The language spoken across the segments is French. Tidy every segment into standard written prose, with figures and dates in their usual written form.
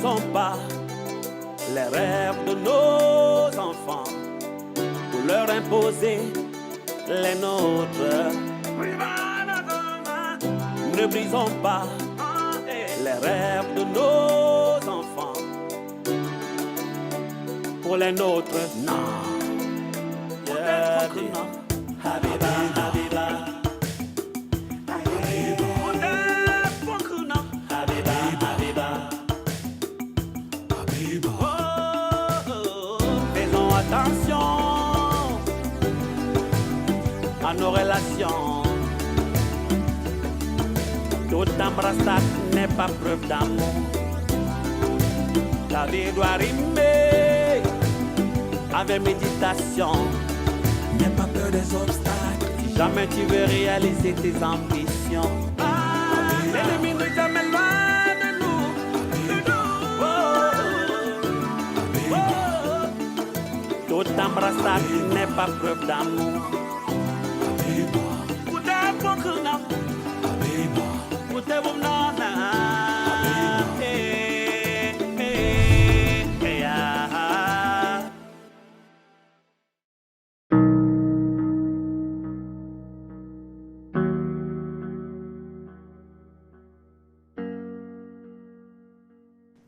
brisons pas les rêves de nos enfants pour leur imposer les nôtres. Ne brisons pas les rêves de nos enfants pour les nôtres. Non. Yeah, Habiba, Habiba. Faisons attention à nos relations. Toute embrassade n'est pas preuve d'amour. La vie doit rimer avec méditation. N'aie pas peur des obstacles. Si jamais tu veux réaliser tes ambitions, l'ennemi n'est jamais loin de nous. Toute embrassade n'est pas preuve d'amour.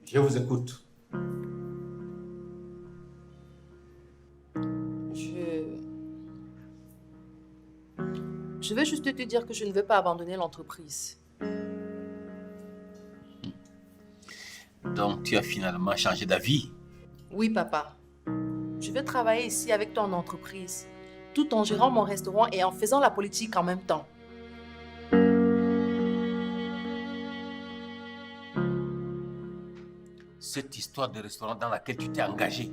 Je vous écoute. Je veux juste te dire que je ne veux pas abandonner l'entreprise. Donc, tu as finalement changé d'avis? Oui, papa. Je veux travailler ici avec toi en entreprise, tout en gérant mon restaurant et en faisant la politique en même temps. Cette histoire de restaurant dans laquelle tu t'es engagé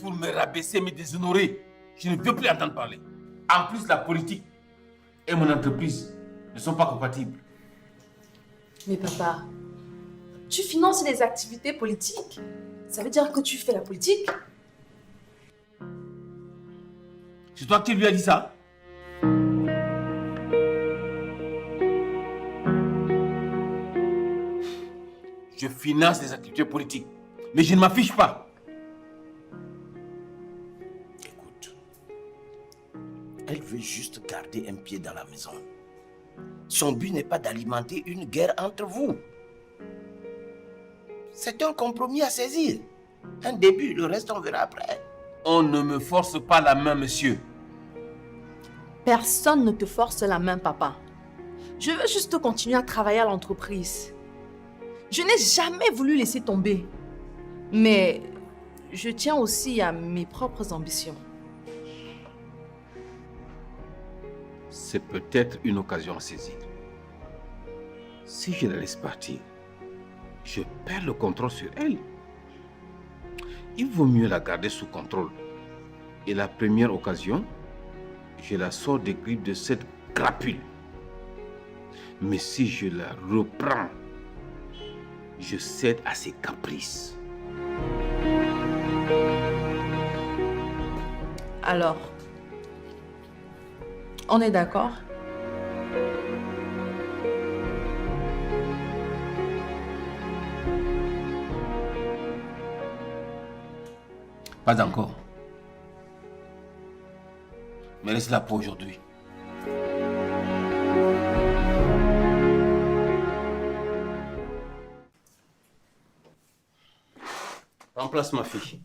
pour me rabaisser, me déshonorer, je ne veux plus entendre parler. En plus, la politique et mon entreprise ne sont pas compatibles. Mais papa, tu finances les activités politiques. Ça veut dire que tu fais la politique? C'est toi qui lui as dit ça? Je finance les activités politiques, mais je ne m'affiche pas. Écoute, elle veut juste garder un pied dans la maison. Son but n'est pas d'alimenter une guerre entre vous. C'est un compromis à saisir. Un début, le reste on verra après. On ne me force pas la main, monsieur. Personne ne te force la main, papa. Je veux juste continuer à travailler à l'entreprise. Je n'ai jamais voulu laisser tomber. Mais je tiens aussi à mes propres ambitions. C'est peut-être une occasion à saisir. Si je la laisse partir, je perds le contrôle sur elle. Il vaut mieux la garder sous contrôle. Et la première occasion, je la sors des griffes de cette crapule. Mais si je la reprends, je cède à ses caprices. Alors, on est d'accord? Pas encore. Mais laisse-la pour aujourd'hui. Remplace ma fille.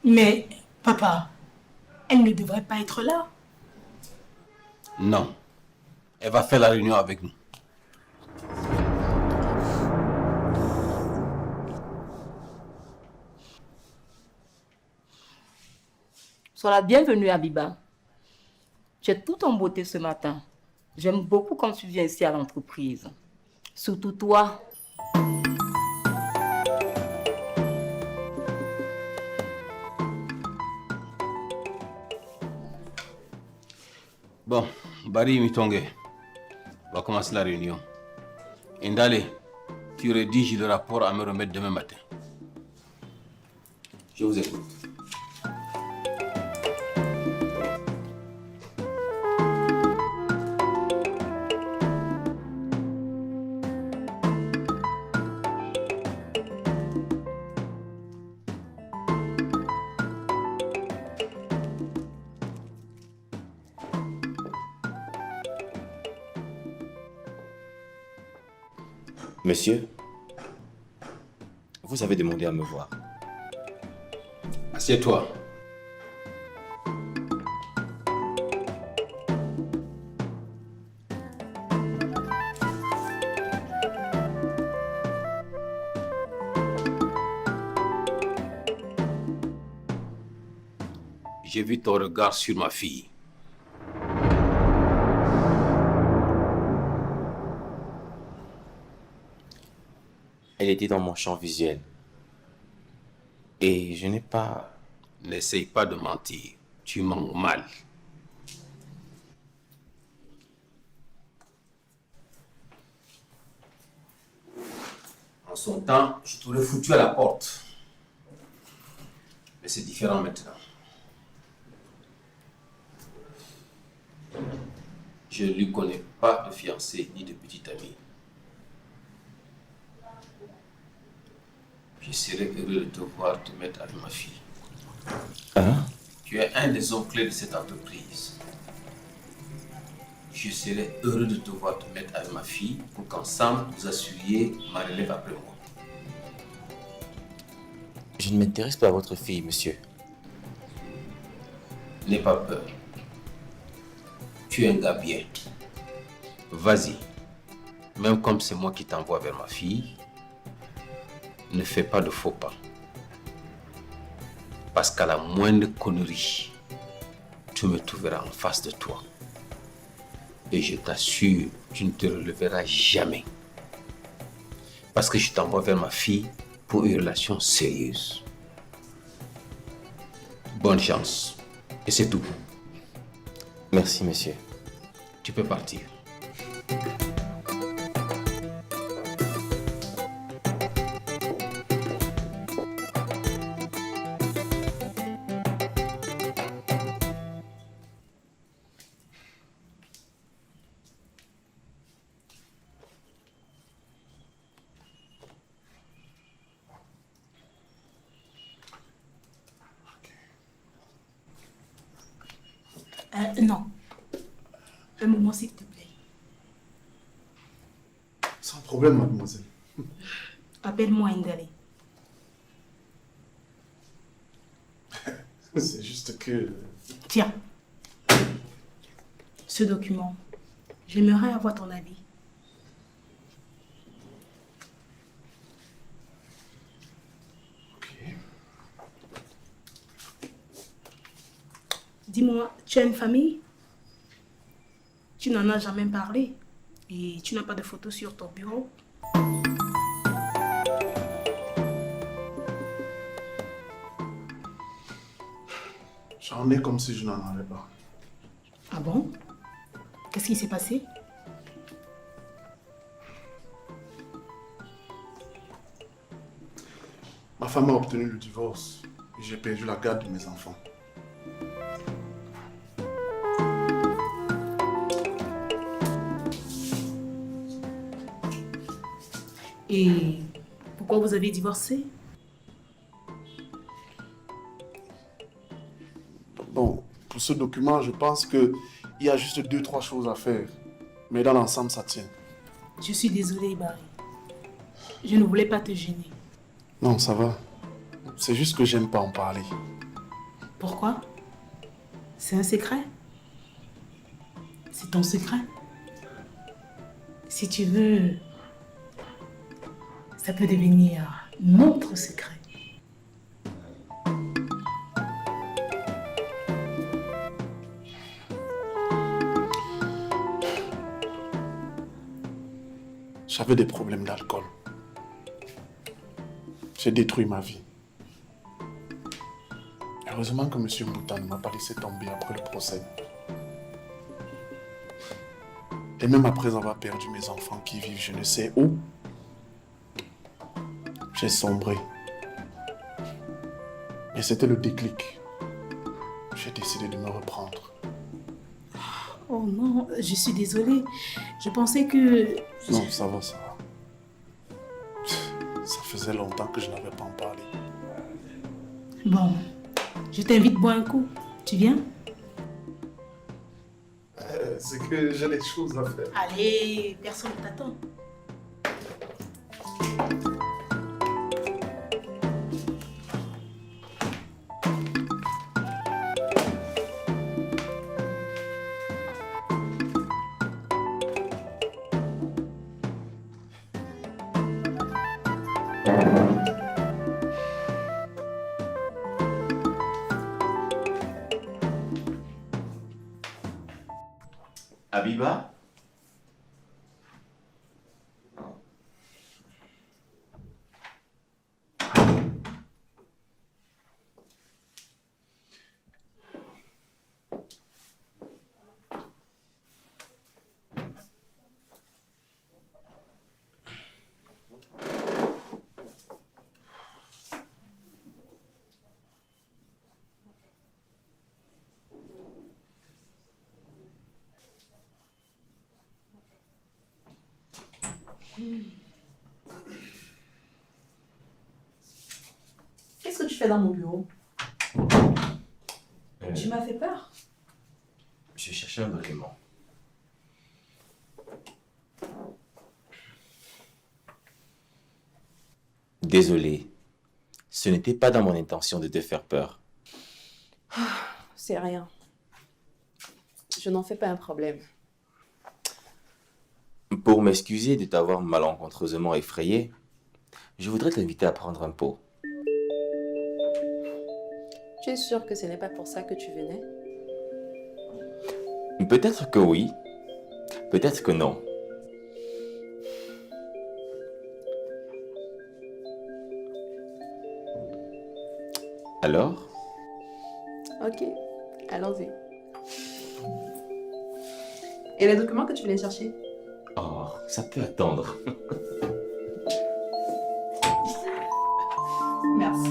Mais, papa, elle ne devrait pas être là. Non. Elle va faire la réunion avec nous. Sois la bienvenue, Abiba. Tu es tout en beauté ce matin. J'aime beaucoup quand tu viens ici à l'entreprise. Surtout toi. Bon, Barry Mitongue, on va commencer la réunion. Indale, tu rédiges le rapport à me remettre demain matin. Je vous écoute. Monsieur, vous avez demandé à me voir. Assieds-toi. J'ai vu ton regard sur ma fille. Elle était dans mon champ visuel. Et je n'ai pas... N'essaye pas de mentir. Tu mens mal. En son temps, je t'aurais foutu à la porte. Mais c'est différent maintenant. Je ne lui connais pas de fiancé ni de petite amie. Je serais heureux de te voir te mettre avec ma fille. Hein? Tu es un des hommes clés de cette entreprise. Je serais heureux de te voir te mettre avec ma fille pour qu'ensemble vous assuriez ma relève après moi. Je ne m'intéresse pas à votre fille, monsieur. N'aie pas peur. Tu es un gars bien. Vas-y. Même comme c'est moi qui t'envoie vers ma fille, ne fais pas de faux pas. Parce qu'à la moindre connerie, tu me trouveras en face de toi. Et je t'assure, tu ne te releveras jamais. Parce que je t'envoie vers ma fille pour une relation sérieuse. Bonne chance. Et c'est tout. Merci, monsieur. Tu peux partir. Non. Un moment, s'il te plaît. Sans problème, mademoiselle. Appelle-moi Ndale. C'est juste que... Tiens. Ce document, j'aimerais avoir ton avis. Ok. Dis-moi, tu as une famille? Tu n'en as jamais parlé et tu n'as pas de photos sur ton bureau? J'en ai comme si je n'en avais pas. Ah bon? Qu'est-ce qui s'est passé? Ma femme a obtenu le divorce et j'ai perdu la garde de mes enfants. Et pourquoi vous avez divorcé? Bon, pour ce document, je pense qu'il y a juste 2-3 choses à faire. Mais dans l'ensemble, ça tient. Je suis désolée, Barry. Je ne voulais pas te gêner. Non, ça va. C'est juste que j'aime pas en parler. Pourquoi? C'est un secret? C'est ton secret? Si tu veux, ça peut devenir notre secret. J'avais des problèmes d'alcool. J'ai détruit ma vie. Heureusement que M. Mbouta ne m'a pas laissé tomber après le procès. Et même après avoir perdu mes enfants qui vivent je ne sais où, j'ai sombré. Et c'était le déclic. J'ai décidé de me reprendre. Oh non, je suis désolée. Je pensais que... Non, ça va, ça va. Ça faisait longtemps que je n'avais pas en parlé. Bon, je t'invite boire un coup. Tu viens? C'est que j'ai des choses à faire. Allez, personne ne t'attend. Abiba? Qu'est-ce que tu fais dans mon bureau? Tu m'as fait peur. Je cherchais un document. Désolé. Ce n'était pas dans mon intention de te faire peur. C'est rien. Je n'en fais pas un problème. Pour m'excuser de t'avoir malencontreusement effrayé, je voudrais t'inviter à prendre un pot. Tu es sûr que ce n'est pas pour ça que tu venais? Peut-être que oui, peut-être que non. Alors? Ok, allons-y. Et les documents que tu voulais chercher? Oh, ça peut attendre. Merci.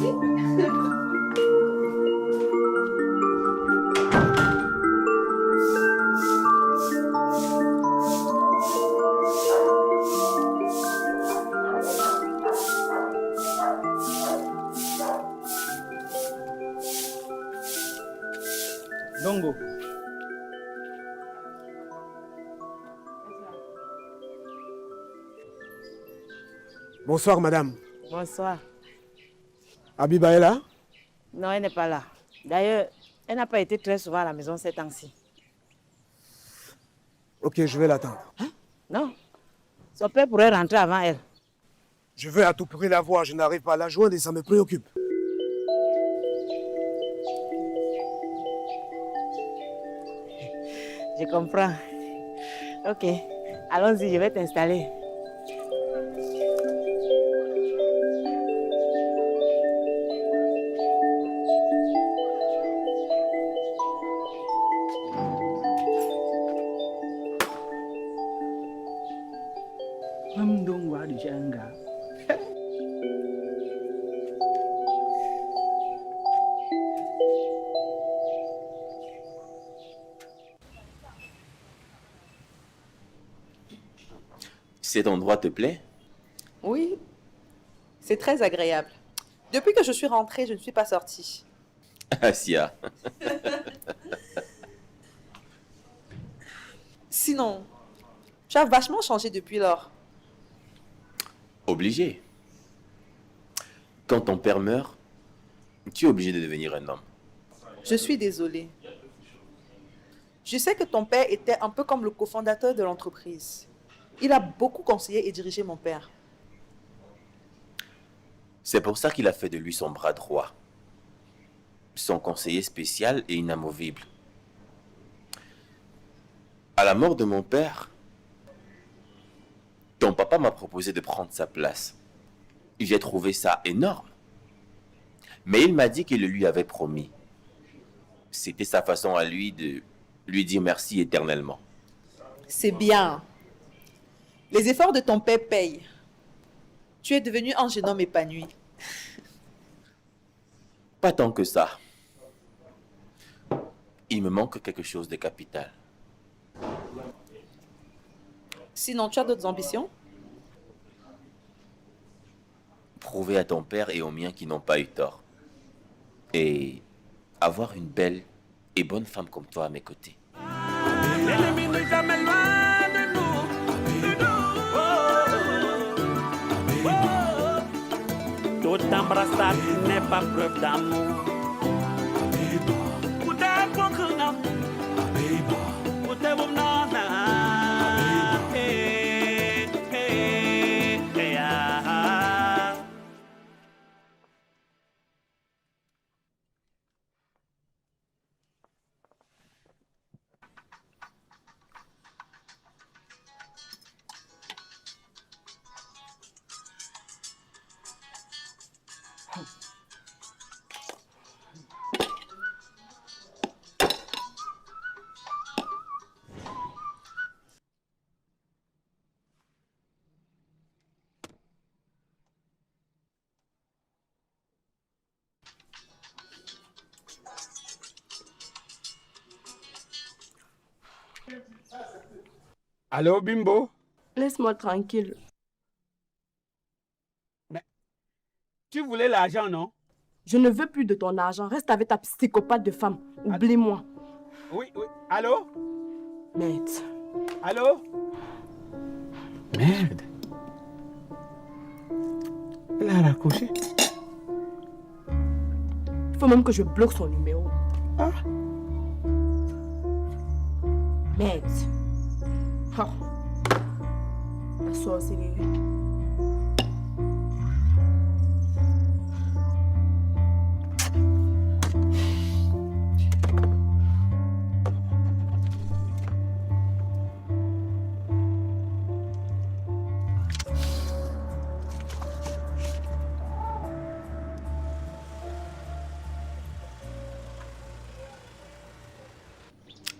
Dongo. Bonsoir, madame. Bonsoir. Abiba est là? Non, elle n'est pas là. D'ailleurs, elle n'a pas été très souvent à la maison ces temps-ci. Ok, je vais l'attendre. Non. Son père pourrait rentrer avant elle. Je veux à tout prix la voir, je n'arrive pas à la joindre et ça me préoccupe. Je comprends. Ok. Allons-y, je vais t'installer. Mdongo hadi changa. Cet endroit te plaît? Oui, c'est très agréable. Depuis que je suis rentrée, je ne suis pas sortie. Asia. Sinon, tu as vachement changé depuis lors. Obligé. Quand ton père meurt, tu es obligé de devenir un homme. Je suis désolée. Je sais que ton père était un peu comme le cofondateur de l'entreprise. Il a beaucoup conseillé et dirigé mon père. C'est pour ça qu'il a fait de lui son bras droit, son conseiller spécial et inamovible. À la mort de mon père, ton papa m'a proposé de prendre sa place. J'ai trouvé ça énorme. Mais il m'a dit qu'il le lui avait promis. C'était sa façon à lui de lui dire merci éternellement. C'est bien. Les efforts de ton père payent. Tu es devenu un jeune homme épanoui. Pas tant que ça. Il me manque quelque chose de capital. Sinon, tu as d'autres ambitions? Prouver à ton père et aux miens qui n'ont pas eu tort. Et avoir une belle et bonne femme comme toi à mes côtés. L'ennemi n'est jamais loin de nous. Toute embrassade n'est pas preuve d'amour. Où t'es pour que non? Où t'es pour non? Allô, Bimbo? Laisse-moi tranquille. Mais tu voulais l'argent, non? Je ne veux plus de ton argent. Reste avec ta psychopathe de femme. Oublie-moi. Oui, oui. Allô? Merde. Allô? Merde. Elle a raccroché. Il faut même que je bloque son numéro. Ah. Merde. Oh. La sorcellerie.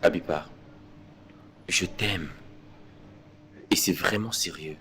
Abiba, je t'aime. Et c'est vraiment sérieux.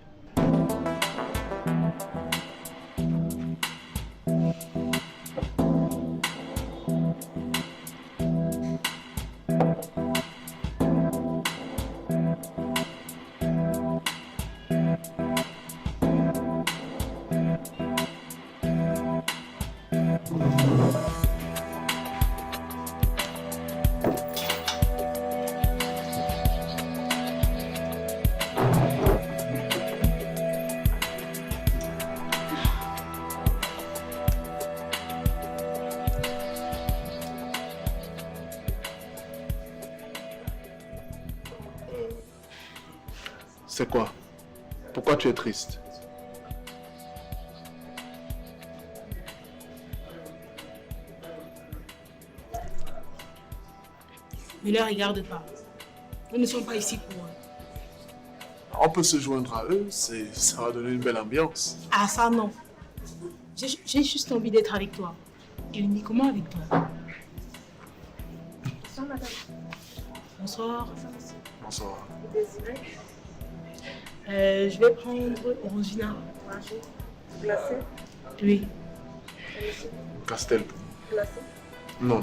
C'est quoi? Pourquoi tu es triste? Ne les regarde pas. Nous ne sommes pas ici pour eux. On peut se joindre à eux, ça va donner une belle ambiance. Ah ça non. J'ai juste envie d'être avec toi. Et uniquement avec toi. Bonsoir madame. Bonsoir. Bonsoir. Je vais prendre Orangina. Glacé? Oui. Castel. Glacé? Non.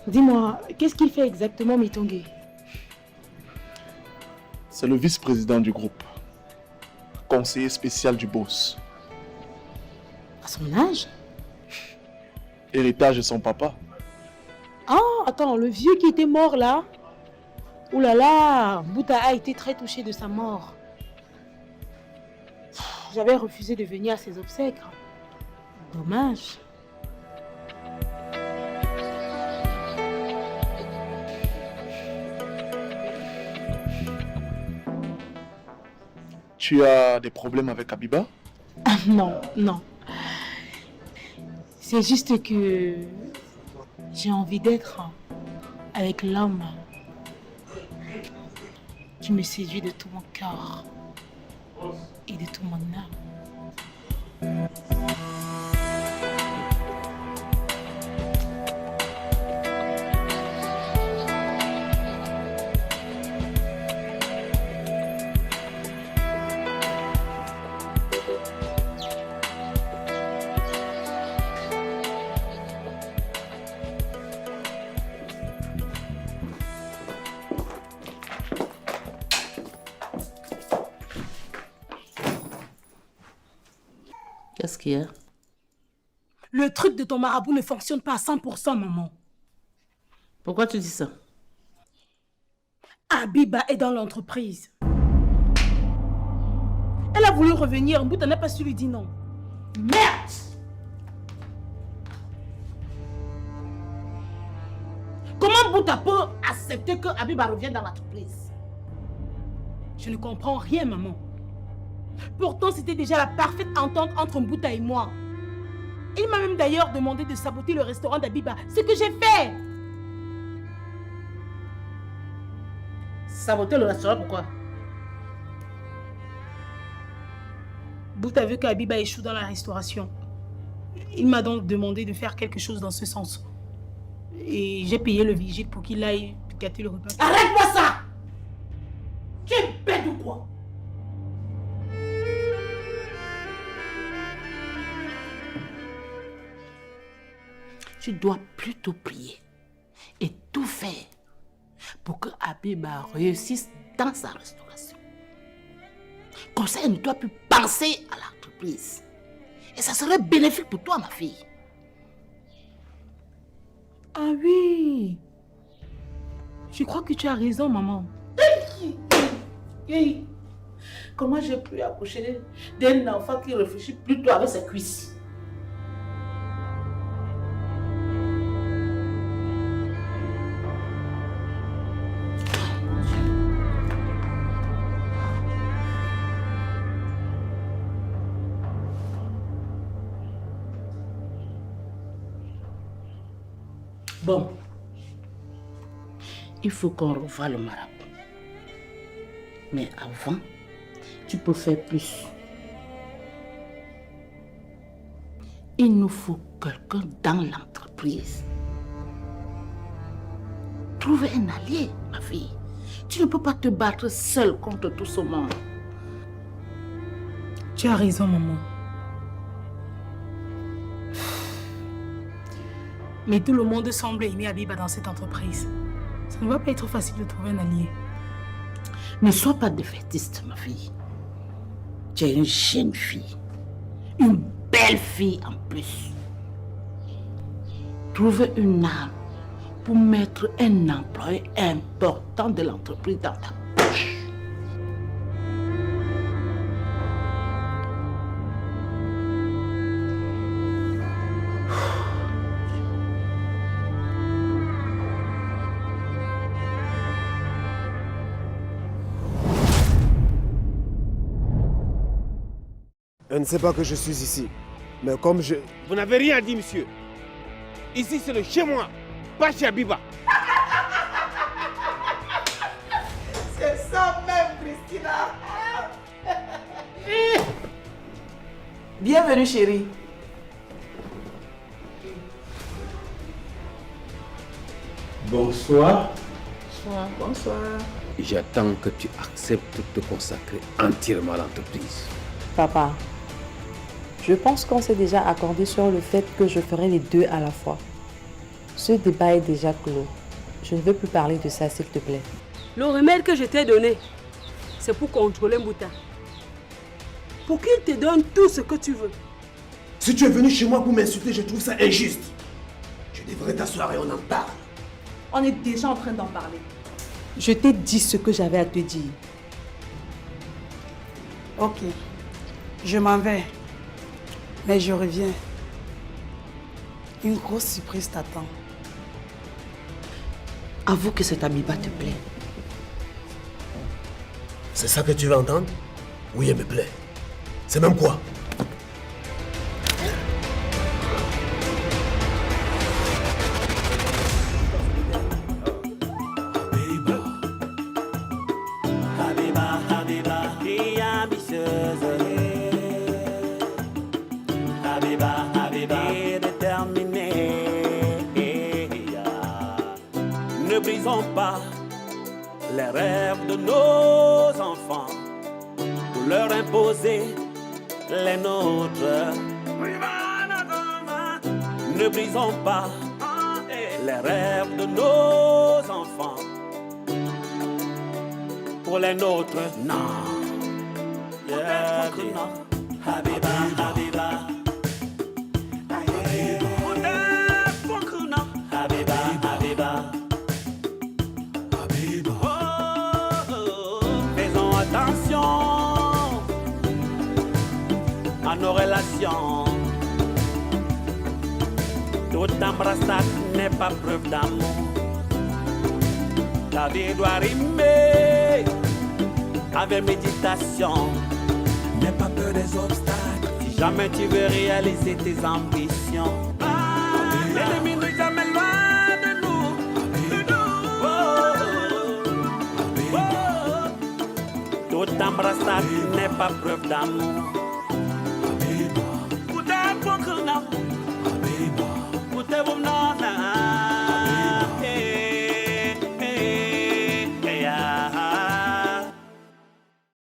Dis-moi, qu'est-ce qu'il fait exactement, Mitongé? C'est le vice-président du groupe. Conseiller spécial du boss. À son âge? Héritage de son papa. Ah, attends, le vieux qui était mort là? Ouh là là, Bouta a été très touché de sa mort. J'avais refusé de venir à ses obsèques. Dommage. Tu as des problèmes avec Abiba? Non, non. C'est juste que j'ai envie d'être avec l'homme qui me séduit de tout mon cœur et de tout mon âme. Qu'est-ce qu'il y a? Le truc de ton marabout ne fonctionne pas à 100%, maman. Pourquoi tu dis ça? Abiba est dans l'entreprise. Elle a voulu revenir, Mbouta n'a pas su lui dire non. Merde! Comment Mbouta peut accepter que Abiba revienne dans l'entreprise? Je ne comprends rien, maman. Pourtant, c'était déjà la parfaite entente entre Mbouta et moi. Il m'a même d'ailleurs demandé de saboter le restaurant d'Abiba. Ce que j'ai fait. Saboter le restaurant, pourquoi? Mbouta veut qu'Abiba échoue dans la restauration. Il m'a donc demandé de faire quelque chose dans ce sens. Et j'ai payé le vigile pour qu'il aille gâter le repas. Arrête-moi ça! Tu es bête ou quoi? tu dois plutôt prier et tout faire pour que Abiba réussisse dans sa restauration. Comme ça, elle ne doit plus penser à l'entreprise. Et ça serait bénéfique pour toi, ma fille. Ah oui. Je crois que tu as raison, maman. Comment j'ai pu accoucher d'un enfant qui réfléchit plutôt avec ses cuisses? Bon, il faut qu'on revoie le marabout. Mais avant, tu peux faire plus. Il nous faut quelqu'un dans l'entreprise. Trouver un allié, ma fille. Tu ne peux pas te battre seule contre tout ce monde. Tu as raison, maman. Mais tout le monde semble aimer Abiba dans cette entreprise. Ça ne va pas être facile de trouver un allié. Ne sois pas défaitiste, ma fille. Tu es une jeune fille. Une belle fille en plus. Trouver une âme pour mettre un employé important de l'entreprise dans ta poche. Elle ne sait pas que je suis ici. Mais comme je... Vous n'avez rien dit, monsieur. Ici, c'est le chez moi, pas chez Abiba. C'est ça même, Christina. Bienvenue, chérie. Bonsoir. Bonsoir. Bonsoir. J'attends que tu acceptes de te consacrer entièrement à l'entreprise. Papa, je pense qu'on s'est déjà accordé sur le fait que je ferai les deux à la fois. Ce débat est déjà clos. Je ne veux plus parler de ça, s'il te plaît. Le remède que je t'ai donné, c'est pour contrôler Mbouta. Pour qu'il te donne tout ce que tu veux. Si tu es venu chez moi pour m'insulter, je trouve ça injuste. Tu devrais t'asseoir et on en parle. On est déjà en train d'en parler. Je t'ai dit ce que j'avais à te dire. Ok, je m'en vais. Mais je reviens. Une grosse surprise t'attend. Avoue que cette Abiba te plaît. C'est ça que tu veux entendre? Oui, elle me plaît. C'est même quoi? Habiba, Habiba, fille ambitieuse. Habiba, Habiba, déterminée. Ne brisons pas les rêves de nos enfants pour leur imposer les nôtres. Ne brisons pas les rêves de nos enfants pour les nôtres. Non. Yeah, non. Habiba, Habiba. Habiba, Habiba. Faisons attention à nos relations. Tout embrassade n'est pas preuve d'amour. Ta vie doit rimer avec méditation. N'aie pas peur des obstacles si jamais tu veux réaliser tes ambitions. L'ennemi n'est jamais loin de nous. Toute embrassade n'est pas preuve d'amour.